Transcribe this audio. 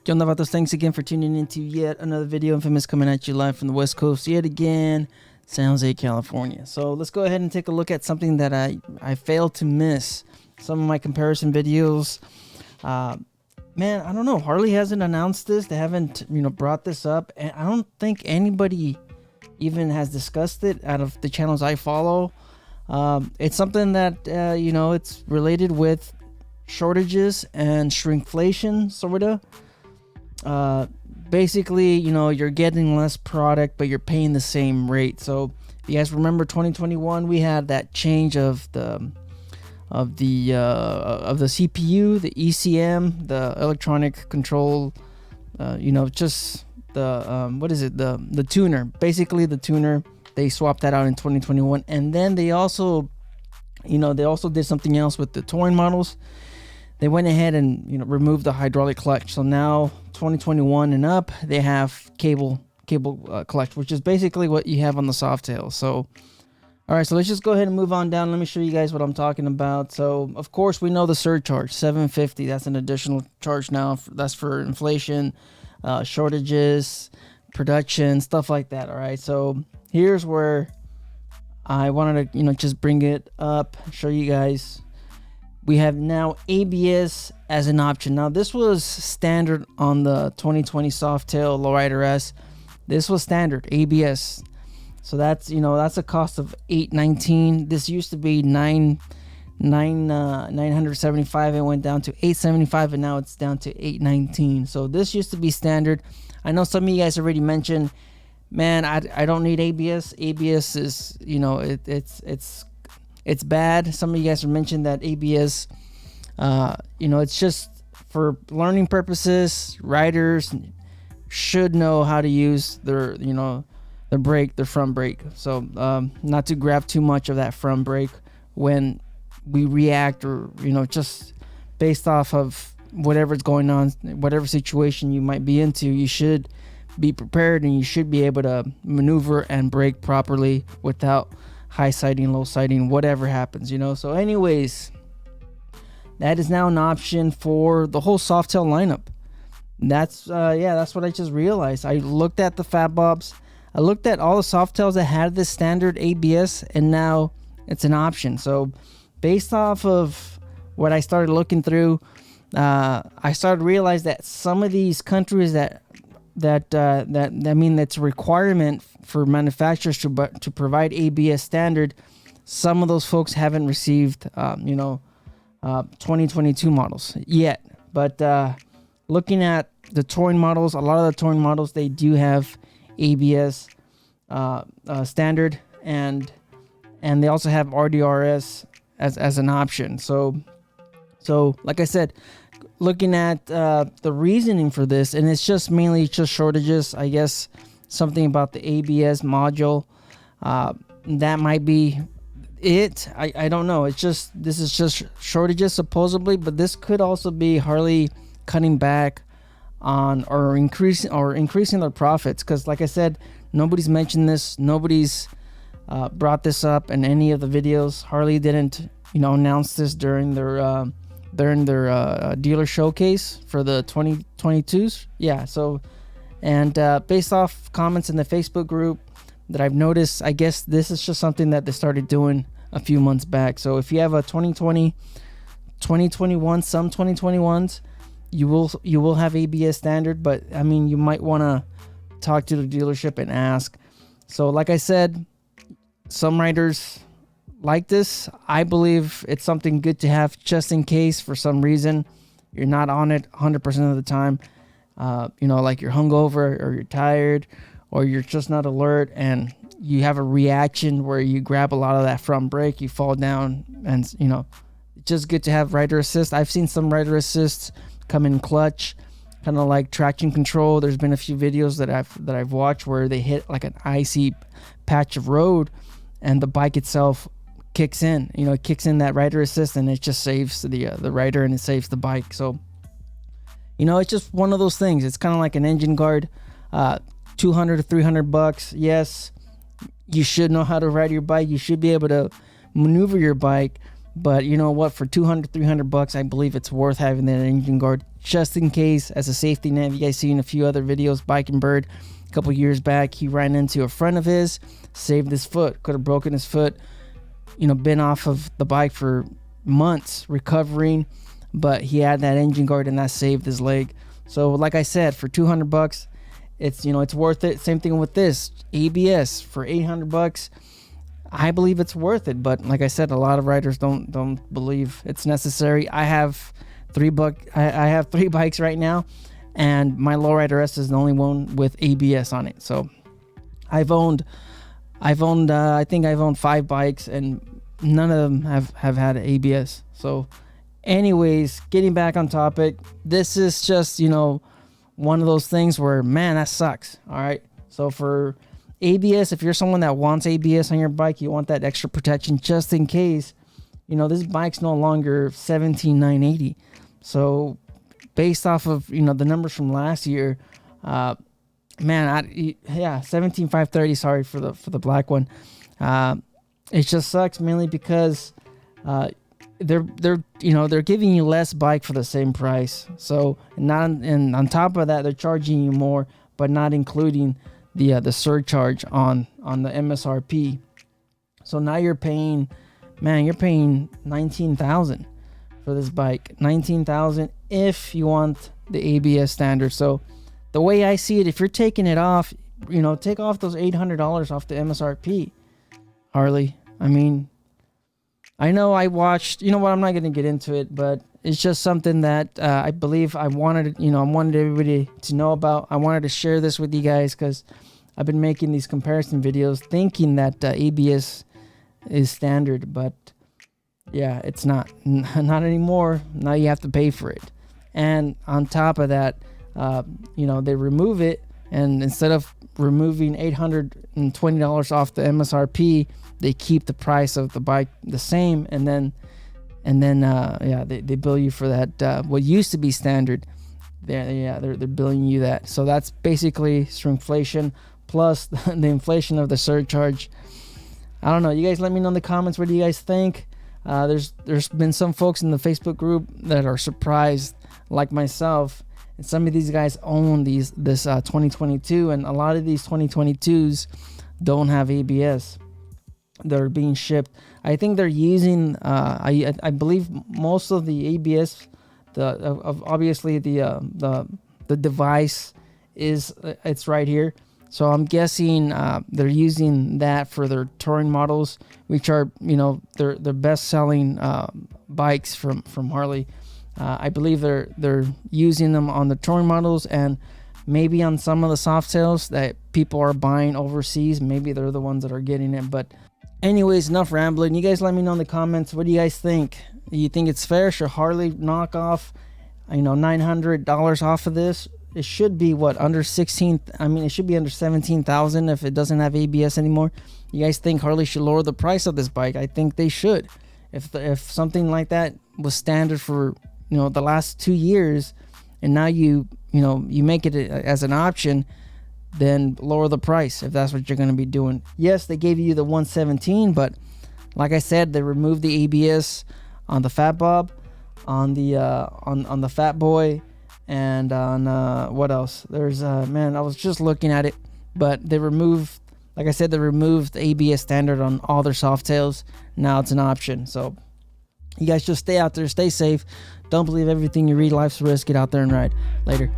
Yo, Novatos, thanks again for tuning into yet another video. Infamous coming at you live from the West Coast yet again, San Jose, California. So let's go ahead and take a look at something that I failed to miss. Some of my comparison videos. Man, I don't know. Harley hasn't announced this. They haven't, brought this up. And I don't think anybody even has discussed it out of the channels I follow. It's something that, it's related with shortages and shrinkflation, sort of. Basically, you're getting less product, but you're paying the same rate. So if you guys remember 2021, we had that change of the CPU, the ECM, the electronic control, just the the tuner. Basically the tuner, they swapped that out in 2021. And then they also did something else with the touring models. They went ahead and removed the hydraulic clutch. So now 2021 and up, they have cable clutch, which is basically what you have on the Softail. So all right, so let's just go ahead and move on down. Let me show you guys what I'm talking about. So of course we know the surcharge, $750. That's an additional charge now. That's for inflation, shortages, production, stuff like that. All right, so here's where I wanted to just bring it up, show you guys. We have now ABS as an option. Now this was standard on the 2020 Softail Lowrider S. This was standard ABS. So that's that's a cost of $819. This used to be $975. It went down to $875, and now it's down to $819. So this used to be standard. I know some of you guys already mentioned, man, I don't need ABS. ABS is it's bad. Some of you guys have mentioned that ABS, it's just for learning purposes. Riders should know how to use their brake, their front brake. So not to grab too much of that front brake when we react, or just based off of whatever's going on, whatever situation you might be into. You should be prepared, and you should be able to maneuver and brake properly without high siding, low siding, whatever happens, So anyways, that is now an option for the whole Softail lineup. That's what I just realized. I looked at the Fat Bobs. I looked at all the Softails that had this standard ABS, and now it's an option. So based off of what I started looking through, I started to realize that some of these countries that mean that's a requirement for manufacturers to provide ABS standard. Some of those folks haven't received 2022 models yet. But looking at the touring models, a lot of the touring models, they do have ABS standard, and they also have RDRS as an option. So like I said, looking at the reasoning for this, and it's just mainly just shortages. I guess something about the ABS module, that might be it. I don't know. This is just shortages supposedly, but this could also be Harley cutting back on or increasing their profits, because like I said, nobody's mentioned this, nobody's brought this up in any of the videos. Harley didn't announce this during their dealer showcase for the 2022s. So and based off comments in the Facebook group that I've noticed, I guess this is just something that they started doing a few months back. So if you have a 2020, 2021, some 2021s, you will have ABS standard, but I mean, you might want to talk to the dealership and ask. So like I said, some riders like this. I believe it's something good to have just in case for some reason you're not on it 100% of the time. Like you're hungover, or you're tired, or you're just not alert, and you have a reaction where you grab a lot of that front brake, you fall down, and it's just good to have rider assist. I've seen some rider assists come in clutch, kind of like traction control. There's been a few videos that I've watched where they hit like an icy patch of road, and the bike itself kicks in. It kicks in that rider assist, and it just saves the rider, and it saves the bike. So it's just one of those things. It's kind of like an engine guard. $200 to $300. Yes, you should know how to ride your bike. You should be able to maneuver your bike, But you know what? For 200, 300 bucks, I believe it's worth having that engine guard just in case, as a safety net. You guys seen a few other videos, Bike and Bird, a couple years back, he ran into a friend of his, saved his foot, could have broken his foot, you know, been off of the bike for months recovering, but he had that engine guard and that saved his leg. So like I said, for 200 bucks, it's, you know, it's worth it. Same thing with this ABS for 800 bucks. I believe it's worth it, but like I said, a lot of riders don't believe it's necessary. I have three bikes right now, and my Lowrider S is the only one with ABS on it. So I think I've owned 5 bikes, and none of them have had ABS. So anyways, getting back on topic, this is just, you know, one of those things where, man, that sucks. All right. So for ABS, if you're someone that wants ABS on your bike, you want that extra protection just in case, you know, this bike's no longer 17,980. So based off of, you know, the numbers from last year, man, 17,530, sorry for the black one. It just sucks mainly because they're giving you less bike for the same price. So and on top of that, they're charging you more, but not including the surcharge on the MSRP. So now you're paying $19,000 for this bike. $19,000 if you want the ABS standard. So the way I see it, if you're taking it off, you know, take off those $800 off the MSRP, Harley. I mean, I know I watched, you know what, I'm not going to get into it, but it's just something that I believe I wanted everybody to know about. I wanted to share this with you guys because I've been making these comparison videos thinking that ABS is standard, but yeah, it's not anymore. Now you have to pay for it. And on top of that, you know, they remove it, and instead of removing $820 off the MSRP, they keep the price of the bike the same, and then they bill you for that what used to be standard. They're billing you that. So that's basically shrinkflation plus the inflation of the surcharge. I don't know. You guys let me know in the comments, what do you guys think? There's been some folks in the Facebook group that are surprised, like myself, and some of these guys own this 2022, and a lot of these 2022s don't have ABS. They're being shipped. I think they're using I believe most of the ABS, obviously the device is it's right here. So I'm guessing they're using that for their touring models, which are, you know, their best selling bikes from Harley. I believe they're using them on the touring models, and maybe on some of the soft tails that people are buying overseas. Maybe they're the ones that are getting it. But anyways, enough rambling. You guys let me know in the comments, what do you guys think? Do you think it's fair? Should Harley knock off, you know, $900 off of this? It should be under 16. I mean, it should be under 17,000 if it doesn't have ABS anymore. You guys think Harley should lower the price of this bike? I think they should. If something like that was standard for, you know, the last 2 years, and now you make it as an option, then lower the price if that's what you're going to be doing. Yes, they gave you the 117, but like I said, they removed the ABS on the Fat Bob, on the Fat Boy, and on what else? There's man, I was just looking at it, but they removed, like I said, they removed the ABS standard on all their soft tails. Now it's an option. So you guys just stay out there, stay safe. Don't believe everything you read. Life's a risk. Get out there and ride. Later.